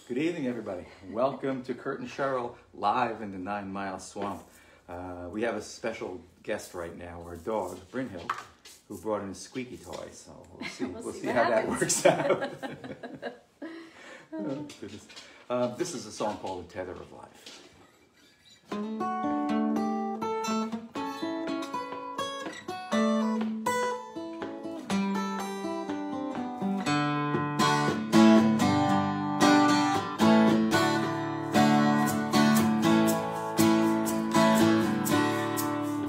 Good evening, everybody. Welcome to Kurt and Cheryl live in the 9 Mile Swamp. We have a special guest right now, our dog, Brynhild, who brought in a squeaky toy. So we'll see how that works out. Oh, goodness. This is a song called The Tether of Life.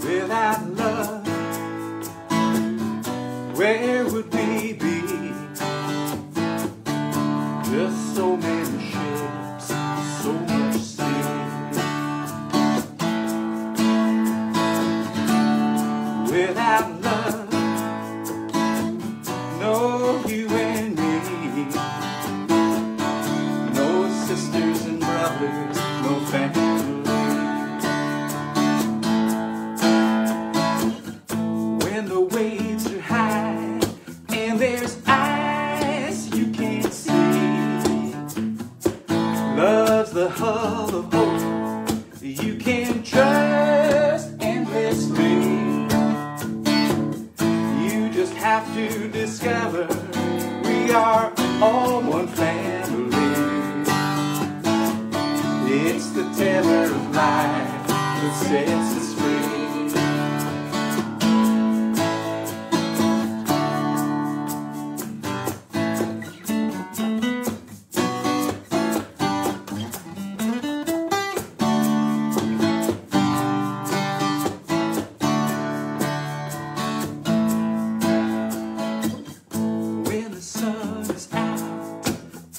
Without love, where would we be? Just so many ships, so much sea. Without love, no you and me, no sisters and brothers, no family. When the waves are high and there's ice you can't see, love's the hull of hope you can trust endlessly. You just have to discover we are all one family. It's the tether of life that sets us free.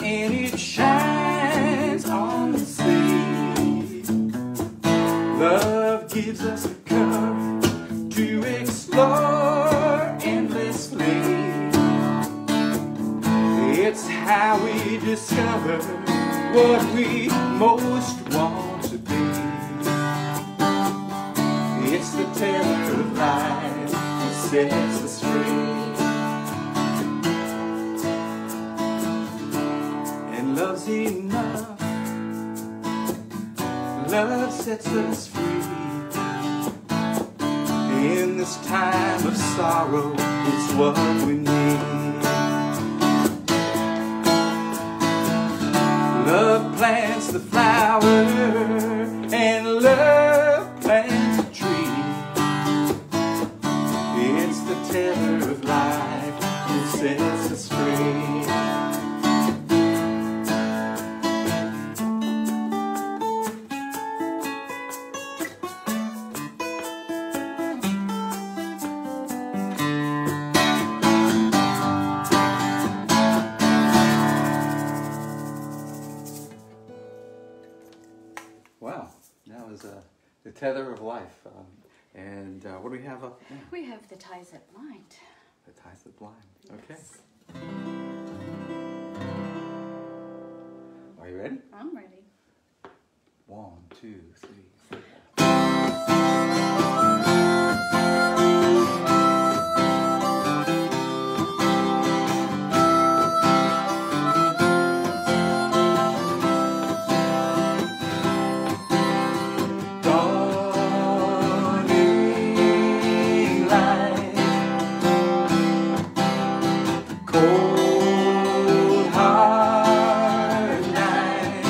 And it shines on the sea. Love gives us the courage to explore endlessly. It's how we discover what we most want to be. It's the tether of life that sets us free. Love's enough, love sets us free. In this time of sorrow, it's what we need. Love plants the flower, and love plants the tree. It's the tether of life that sets us free. Wow, that was The Tether of Life. And what do we have up now? We have The Ties That Blind. The Ties That Blind. Okay. Yes. Are you ready? I'm ready. 1, 2, 3, 4. Cold, hard night.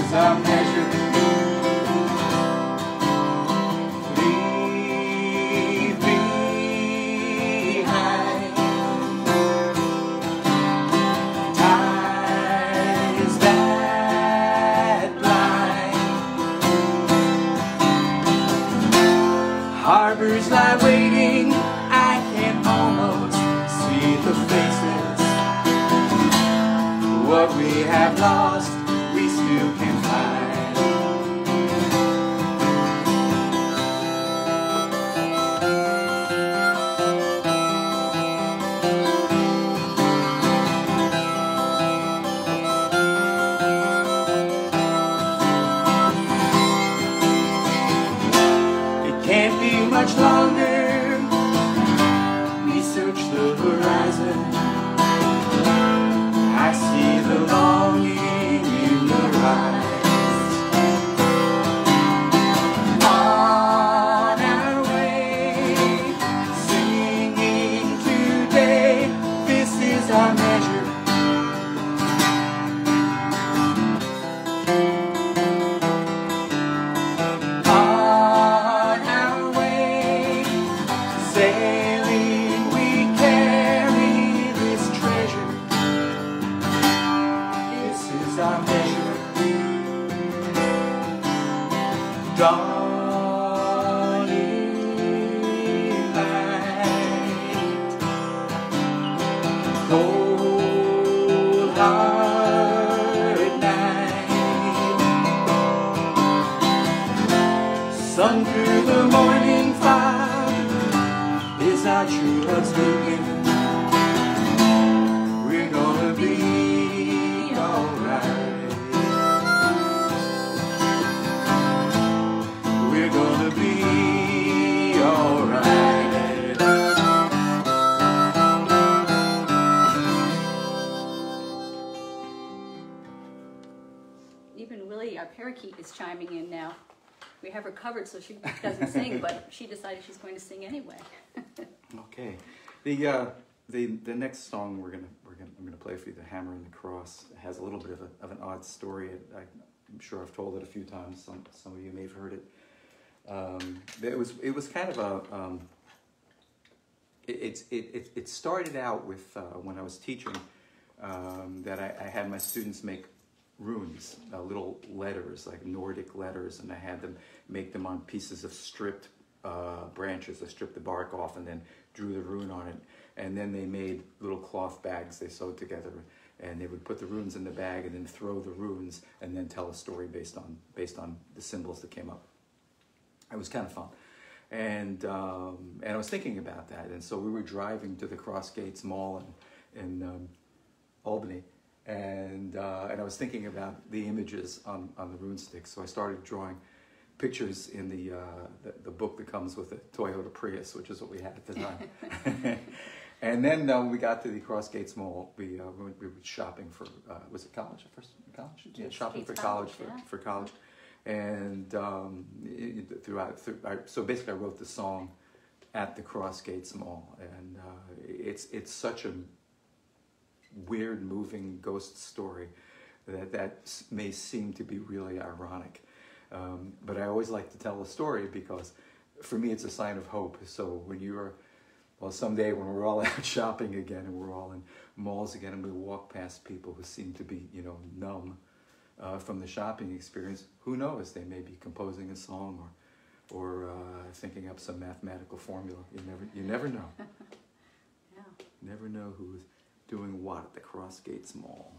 is our measure. Leave behind ties that blind. Harbors lie waiting, I can almost see the faces. What we have lost, we still can find. It can't be much longer. We search the horizon. I see the longing in your eyes. On our way, singing today, this is our measure. On our way, sailing, we carry this treasure. This is our measure. Dawning light, cold hard night, sun through the morning fog is our true love's beacon. We're gonna be alright. We're gonna be alright. Even Willie, our parakeet, is chiming in now. We have her covered so she doesn't sing, but she decided she's going to sing anyway. Okay, the next song I'm gonna play for you, "The Hammer and the Cross," has a little bit of an odd story. I'm sure I've told it a few times. Some of you may have heard it. It was kind of a it started out with when I was teaching that I had my students make runes, little letters, like Nordic letters, and I had them make them on pieces of stripped branches. I stripped the bark off and then drew the rune on it. And then they made little cloth bags they sewed together, and they would put the runes in the bag and then throw the runes and then tell a story based on the symbols that came up. It was kind of fun. And I was thinking about that, and so we were driving to the Cross Gates Mall in Albany, and I was thinking about the images on the rune sticks. So I started drawing pictures in the book that comes with the Toyota Prius, which is what we had at the time. And then when we got to the Cross Gates Mall, we were shopping for was it college? First college? Yeah, shopping for college for college. And so basically I wrote the song at the Cross Gates Mall, and it's such a weird, moving ghost story that may seem to be really ironic. But I always like to tell a story because for me it's a sign of hope. So when someday when we're all out shopping again and we're all in malls again and we walk past people who seem to be, numb from the shopping experience, who knows? They may be composing a song or thinking up some mathematical formula. You never know. Yeah. Never know who's doing what at the Cross Gates Mall.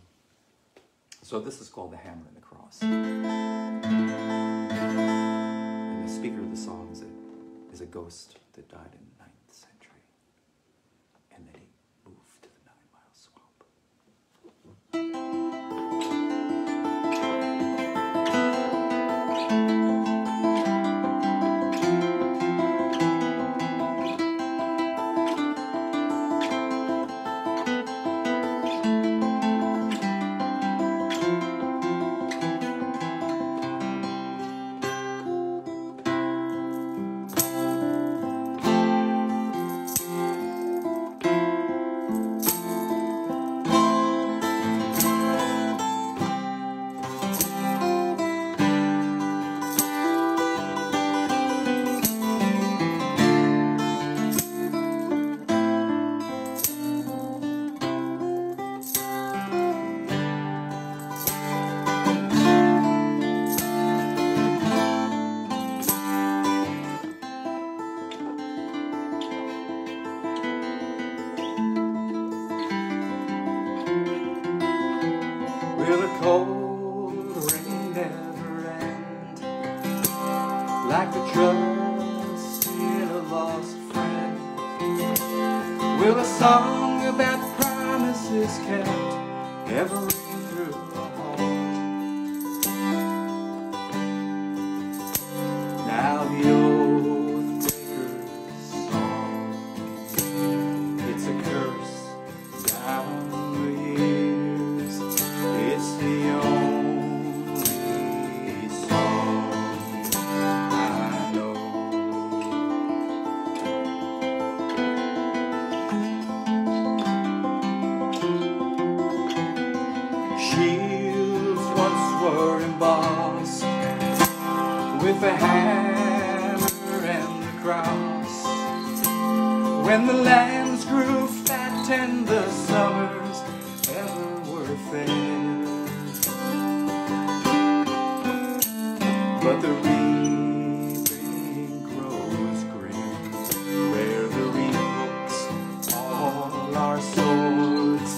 So this is called "The Hammer and the Cross." And the speaker of the song is a ghost that died in the 9th century. And then he moved to the 9 Mile Swamp. Will a song about promises kept ever ring through a hall? Now the old breaker's song, it's a curse down the years. It's the only song I know. Shields once were embossed with a hammer and the cross. When the lambs grew fat and the summers ever were fair, but the reaping grows grim, where the reap hooks all our swords,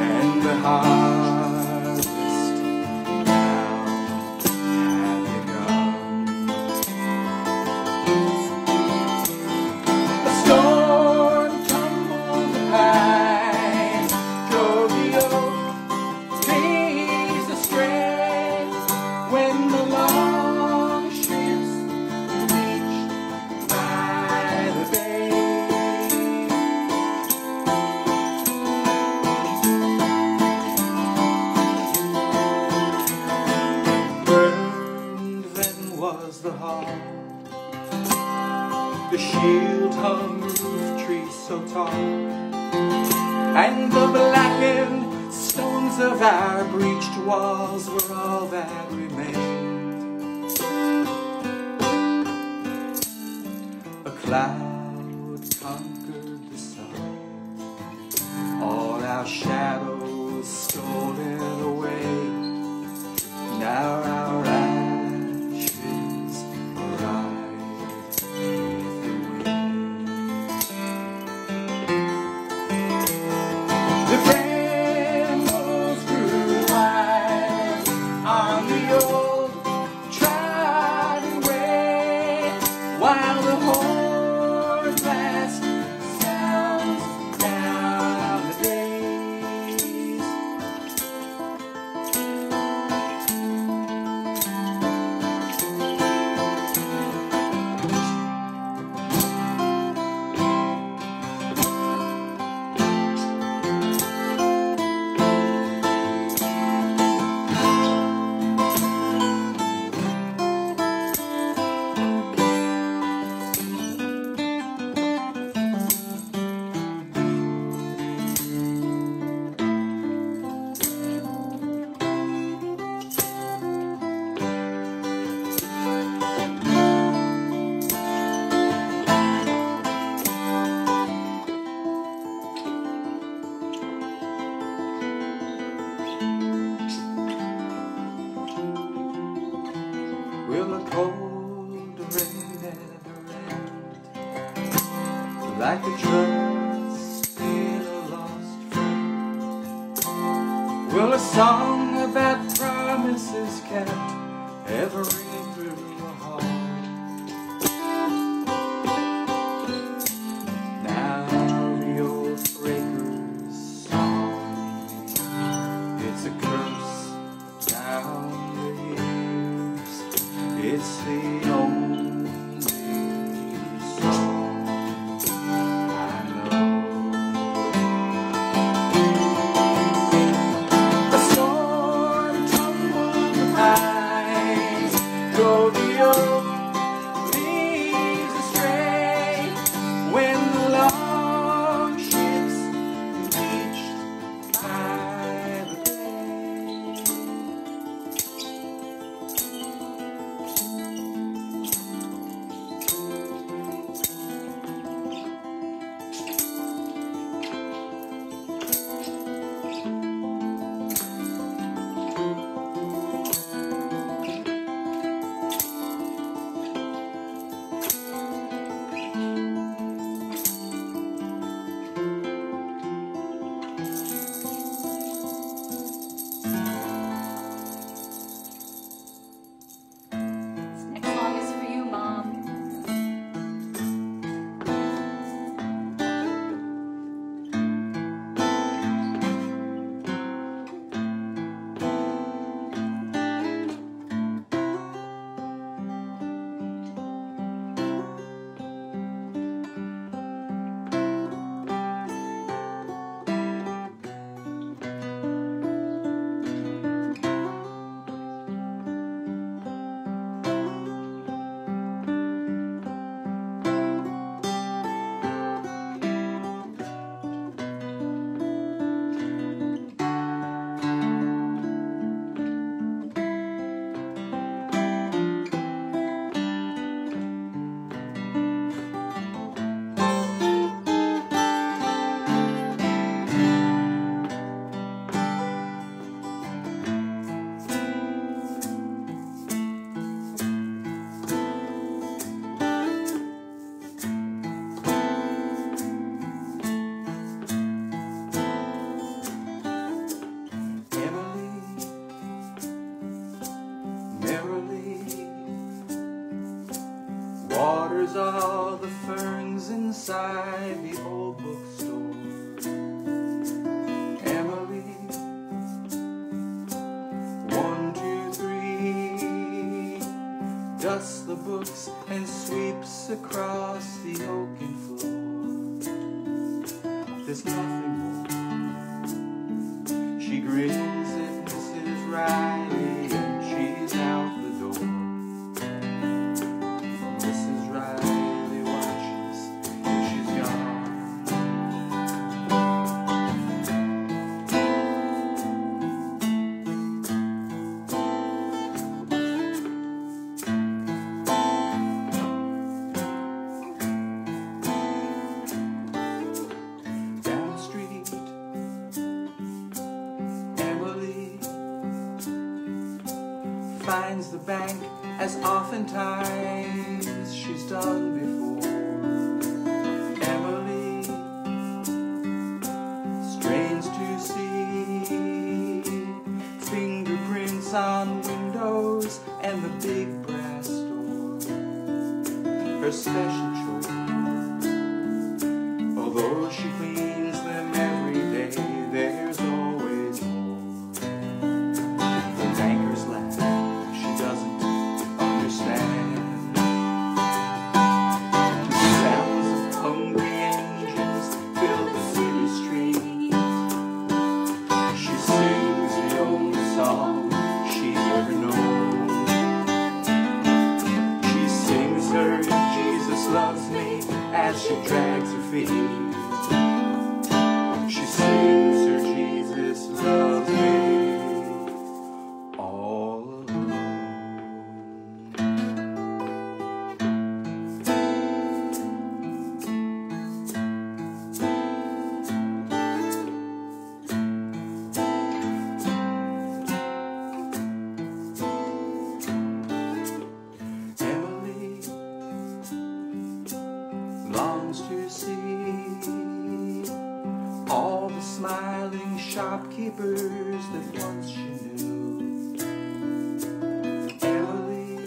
and the harvest now hath begun. A storm tumbled the pine, drove the oak trees astray, when the long ships reached by the bay. Burned then was the hall, the shield hung roof tree so tall, and the blackened stones of our breached walls were all that remained. A cloud conquered the sun, all our shadows stolen away. Now our ashes rise with the wind. The brambles grew wide on the old trodden way, while the horn blast sounds down the days. Will the cold rain never end, like a trust in a lost friend? Will a song about promises kept ever ring through a hall? Now the old breaker's song, it's a curse down the years. It's the only song I know. A storm tumbled the pines, drove the oak leaves astray, when the long ships reached by the bay. beside the old bookstore. Emily, 1, 2, 3, dusts the books and sweeps across the oaken floor. There's nothing more. She grins at Mrs. Riley and she's out the door. Mrs. Riley watches till she's gone. Down the street, Emily finds the bank as oftentimes she's done before. Emily strains to see fingerprints on windows and the big brass door. Her special choice, although she cleans them every day, there's always more. The bankers laugh, she doesn't understand. The sounds of hungry engines fill the city street. She sings the only song she's ever known. She sings her Jesus loves me as she drags her feet. She sings her Jesus loves me all alone. Emily longs to see all the smiling shopkeepers that once she knew. Emily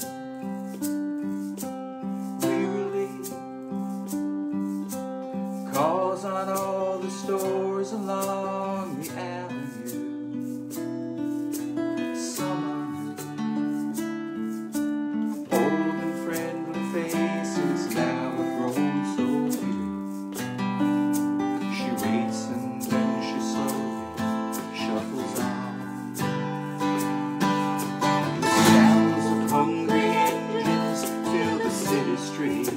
wearily calls on all the stores along the avenue. Some are new, old and friendly faces now have grown so few. She waits and then she slowly shuffles on. The sounds of hungry engines fill the city street.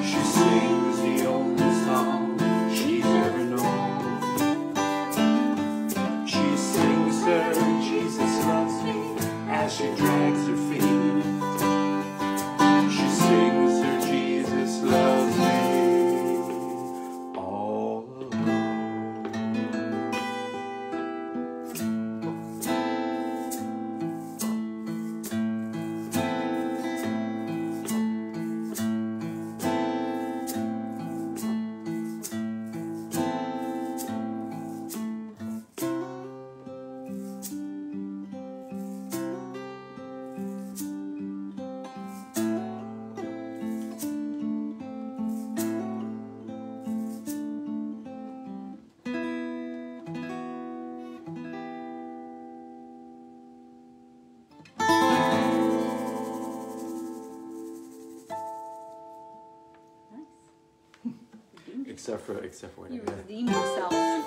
She sings the only song she's ever known. She sings her Jesus loves me as she drags her feet. She sings her Jesus loves me all alone. Except for whatever. You redeemed yourself. Now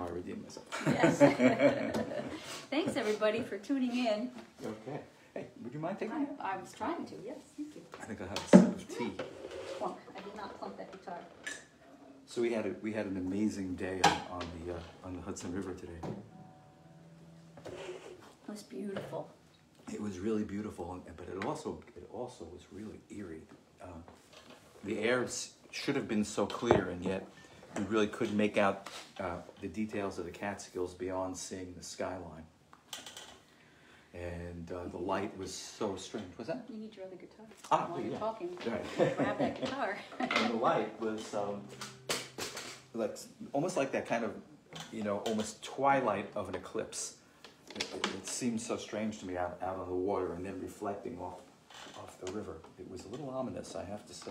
I redeem myself. Yes. Thanks everybody for tuning in. Okay. Hey, would you mind taking it? I was trying to, yes, thank you. I think I'll have a sip of tea. Clunk. I did not clunk that guitar. So we had an amazing day on the Hudson River today. It was beautiful. It was really beautiful, but it also was really eerie. The air should have been so clear, and yet we really couldn't make out the details of the Catskills beyond seeing the skyline. And the light was so strange. What's that? You need your other guitar. Ah, While you're yeah. talking, Right. grab that guitar. And the light was like almost like that kind of, almost twilight of an eclipse. It seemed so strange to me out on the water and then reflecting off the river. It was a little ominous, I have to say.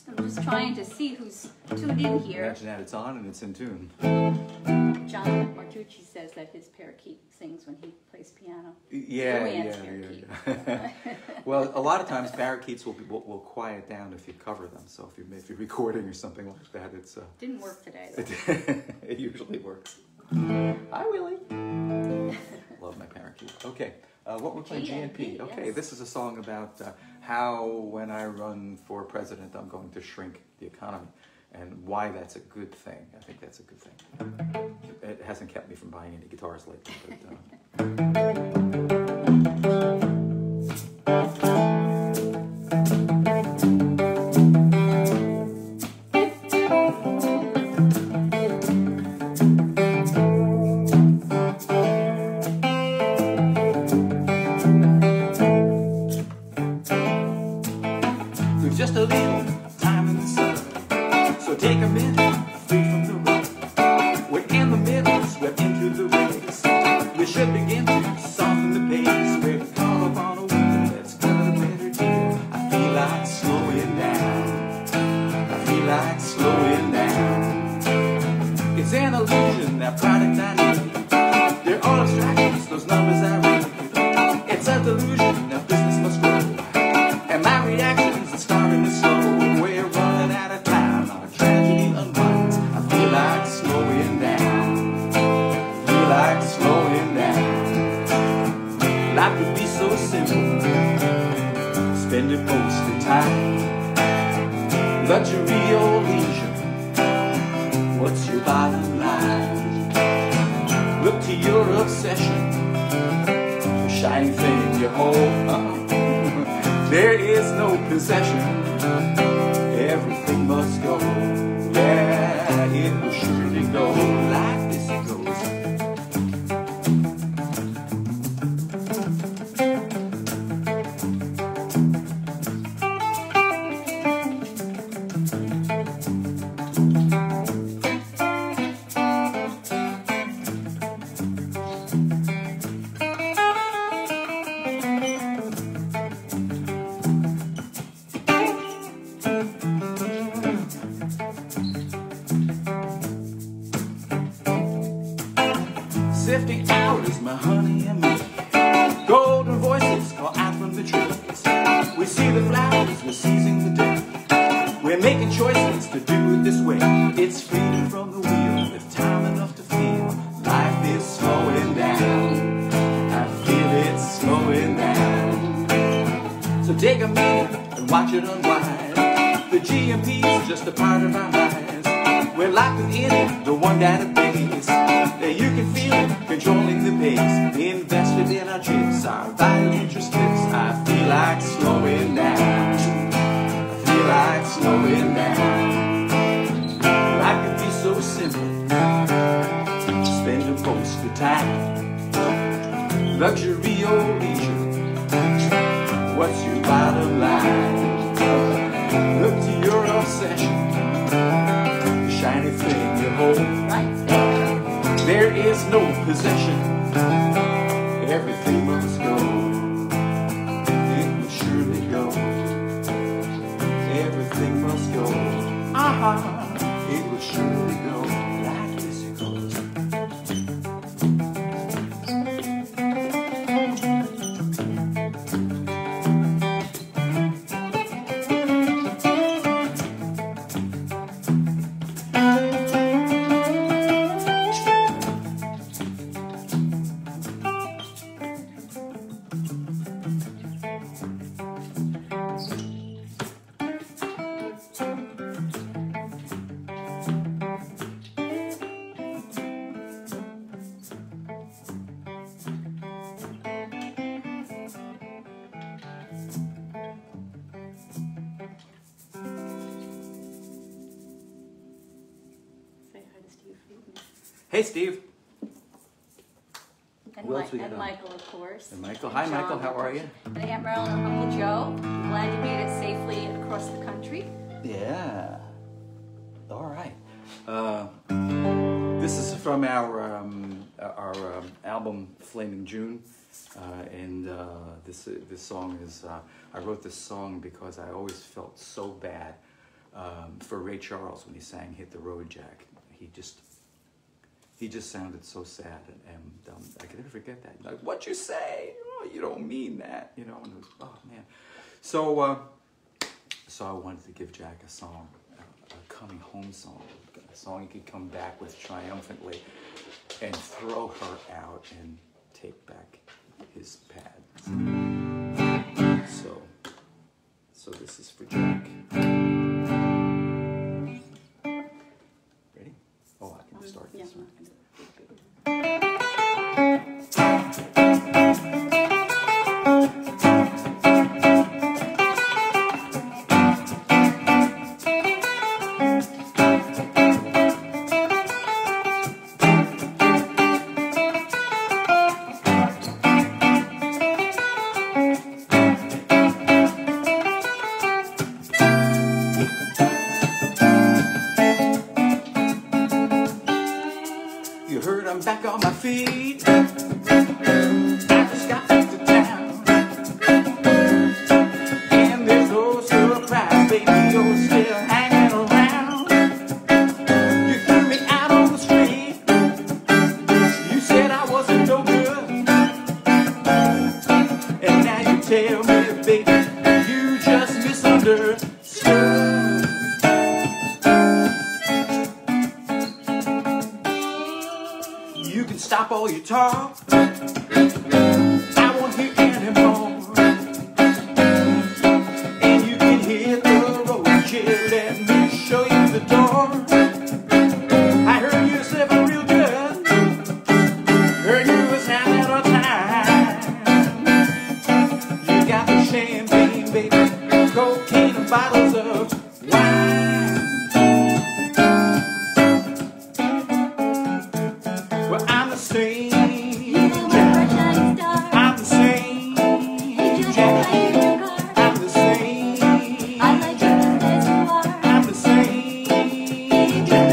I'm just trying to see who's tuned in here. Imagine that it's on and it's in tune. John Martucci says that his parakeet sings when he plays piano. Yeah. Well, a lot of times parakeets will quiet down if you cover them. So if you're recording or something like that, it's didn't work today, though. It usually works. Hi, Willie. Love my parakeet. Okay, what we're playing? GNP. Okay, yes. This is a song about how when I run for president, I'm going to shrink the economy, and why that's a good thing. I think that's a good thing. It hasn't kept me from buying any guitars lately, but. Just a little time in the sun, so take a minute, free from the road. We're in the middle, swept into the race. We should begin to soften the pace. We're caught up on a wheel that's got a better deal. I feel like slowing down. I feel like slowing down. It's an illusion, that product I need. They're all abstractions, those numbers I read. It's a delusion, that business must grow. And my reactions are starting to slow. We're running out of time, our tragedy unwinds. I feel like slowing down. I feel like slowing down. Life would be so simple, spending most of the time. Luxury or leisure, what's your bottom line? Look to your obsession, the shiny thing you hold. There is no possession, everything must go. Yeah, it will surely go like this it goes. Sifting out is my honey and me. Golden voices call out from the trees. We see the flowers, we're seizing the day. We're making choices to do it this way. It's freedom from the wheel with time enough to feel. Life is slowing down. I feel it slowing down. So take a minute and watch it unwind. The GMP is just a part of our lives. We're locked within it, the one database. That you can feel it, controlling the pace. Invested in our chips, our vital interest clips. I feel like slowing down. I feel like slowing down. Life could be so simple, spending most of the time. Luxury or leisure, what's your bottom line? Look to your obsession, the shiny thing you hold. There is no possession, everything must go. It will surely go. Everything must go. It will surely go. Like this it goes. Hey, Steve. And, Who else we got and on? Michael, of course. And Michael. Hi, Michael. How are you? And Aunt Marilyn and Uncle Joe. I'm glad you made it safely across the country. Yeah. All right. This is from our album Flaming June, and this song is. I wrote this song because I always felt so bad for Ray Charles when he sang "Hit the Road, Jack." He just sounded so sad, and I can never forget that. Like, what you say? Oh, you don't mean that, you know. And it was, oh man. So I wanted to give Jack a song, a coming home song, a song he could come back with triumphantly, and throw her out and take back his pad. So this is for Jack. Ready? Oh, I can start this one. You heard I'm back on my feet. I just got back to town, and there's no surprise, baby, you're still hanging around. You threw me out on the street. You said I wasn't no good, and now you tell me, baby, you just misunderstood. You can stop all your talk, I won't hear anymore. And you can hit the road, yeah, let me show you the door. I heard you was living real good, heard you was having a time. You got the champagne, baby, cocaine and bottles of wine. Well, I'm the same Jack. I'm the same Jack. I'm the same Jack. I'm the same Jack.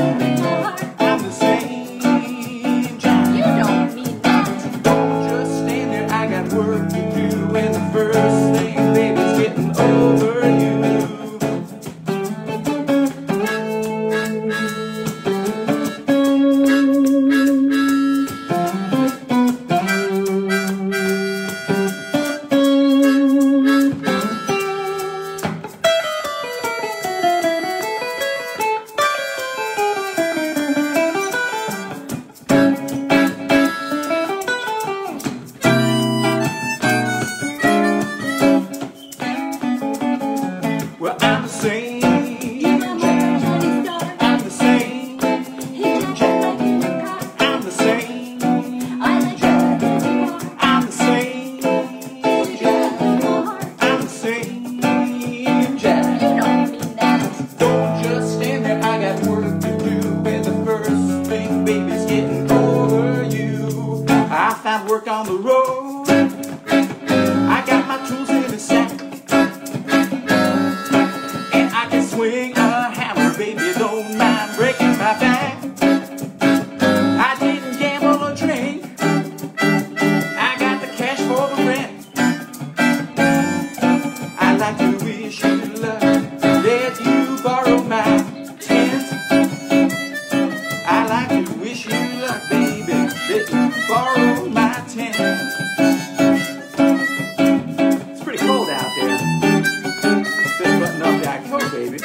I'm the same Jack. You don't mean that. Don't just stand there, I got work to do. And the first thing, baby's getting over you. Well, I'm the same Jack. I'm the same Jack. I'm the same Jack. I'm the same Jack. I'm the same Jack. You don't mean that. Don't just stand there, I got work to do. And the first thing, baby's getting over you. I found work on the road. I got my tools in the sack. And I can swing a hammer, baby, don't mind breaking my back. I didn't gamble or drink. I got the cash for the rent. I like to wish you luck, let you borrow my tent. I like to wish you luck, baby, let you borrow my tent. It's pretty cold out there. Better button up that coat, baby.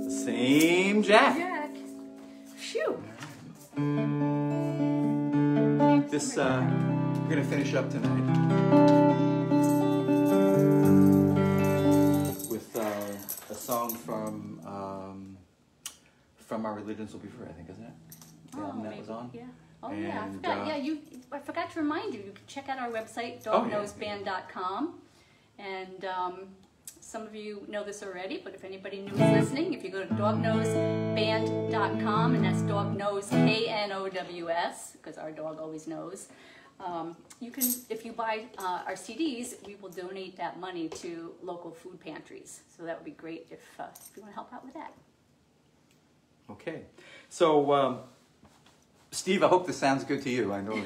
Same Jack. Jack. Phew. This, we're gonna finish up tonight with a song From Our Religions Will Be Free, I think, isn't it? The album that was on? Yeah. Oh, yeah, I And, forgot. I forgot to remind you. You can check out our website, dognoseband.com. And some of you know this already, but if anybody new is listening, if you go to dognoseband.com, and that's dog knows, Knows, because our dog always knows. You can, if you buy our CDs, we will donate that money to local food pantries. So that would be great if you want to help out with that. Okay. So, Steve, I hope this sounds good to you. I know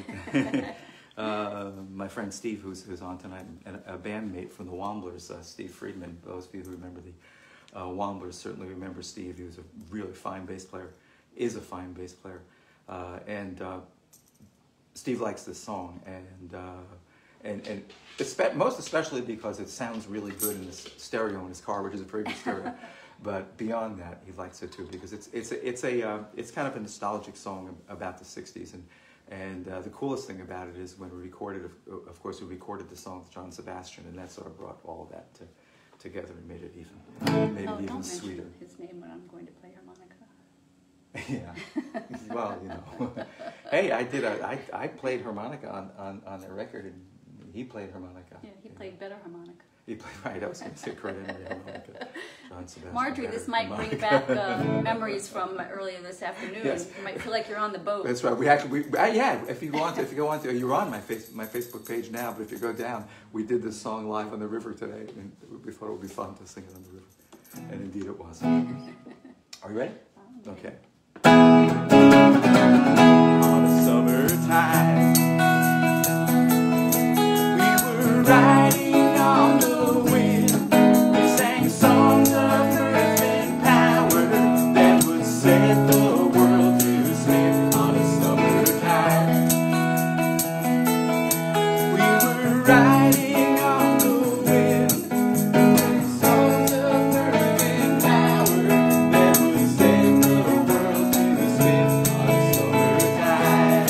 my friend Steve, who's on tonight, and a bandmate from the Womblers, Steve Friedman. Those of you who remember the Womblers certainly remember Steve. He was a really fine bass player, is a fine bass player. And Steve likes this song, and most especially because it sounds really good in this stereo in his car, which is a pretty good stereo. But beyond that, he likes it too because it's kind of a nostalgic song about the '60s, and the coolest thing about it is when we recorded, of course, we recorded the song with John Sebastian, and that sort of brought all of that together and made it even sweeter. Don't mention his name when I'm going to play harmonica. Yeah, well, you know, hey, I played harmonica on the record, and he played harmonica. Yeah, he played better harmonica. He played, right, I was going to say credit harmonica. John Sebastian. Marjorie, this might bring back memories from earlier this afternoon. Yes. You might feel like you're on the boat. That's right. Yeah. If you go on to, you're on my Facebook page now. But if you go down, we did this song live on the river today, and we thought it would be fun to sing it on the river, and indeed it was. Are you ready? Okay. On a summertime, we were riding on the wind. We sang songs of earth and power that would set the world to spin. On a summertime, we were riding on the wind. Songs of earth and power that would set the world to spin. On a summertime,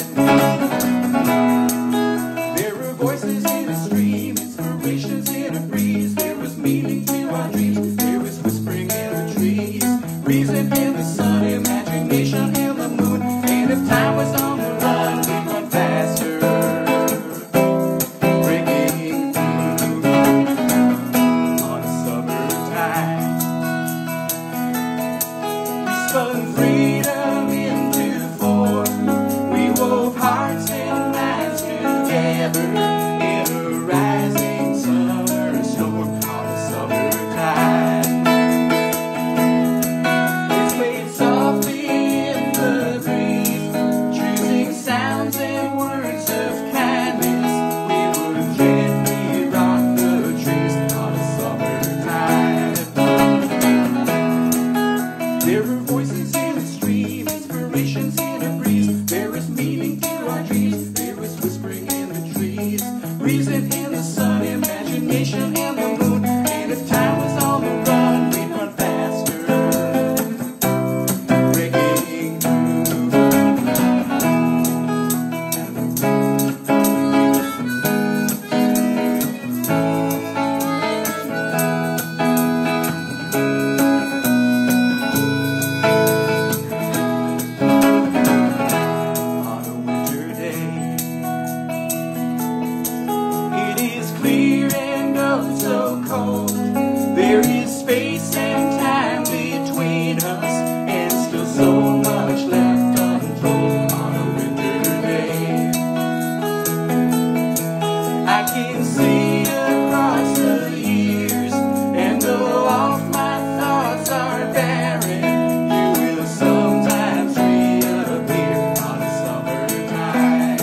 there were voices in a stream, inspirations in a breeze. There was meaning to our dreams. There was whispering in the trees, reason in the sun, imagination in the moon. And if time was on the run, we'd run faster, breaking through. On a summertime, we spun freedom into form. We wove hearts and minds together in a rising summer storm. On a summertime, we swayed softly in the breeze, choosing sounds and words of kindness. We would gently rock the trees. On a summertime, there were voices in the stream, inspirations in a breeze. There was meaning to our dreams. There was whispering in the trees, reason in the sun, imagination in the moon. And if time was on the run, we'd run faster, breaking through. On a winter day, it is clear and oh so cold. There is space and time between us, and still so much left untold. On a winter day, I can see across the years, and though off my thoughts are barren, you will sometimes reappear. On a summertime,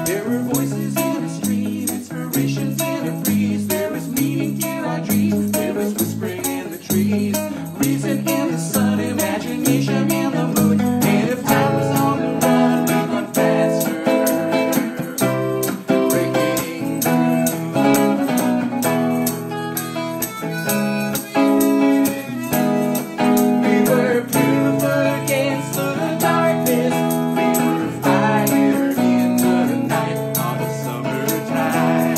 there were voices in a stream, inspirations in a breeze. There was meaning to our dreams. There was whispering in the trees, reason in the sun, imagination in the moon. And if time was on the run, we'd run faster, breaking through. We were proof against the darkness. We were fire in the night. On a summertime,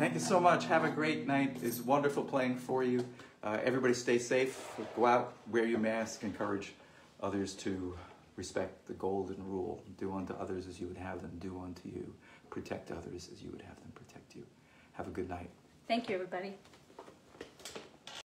Thank you so much. Have a great night. It's wonderful playing for you. Everybody stay safe. Go out, wear your mask, encourage others to respect the golden rule. Do unto others as you would have them do unto you. Protect others as you would have them protect you. Have a good night. Thank you, everybody.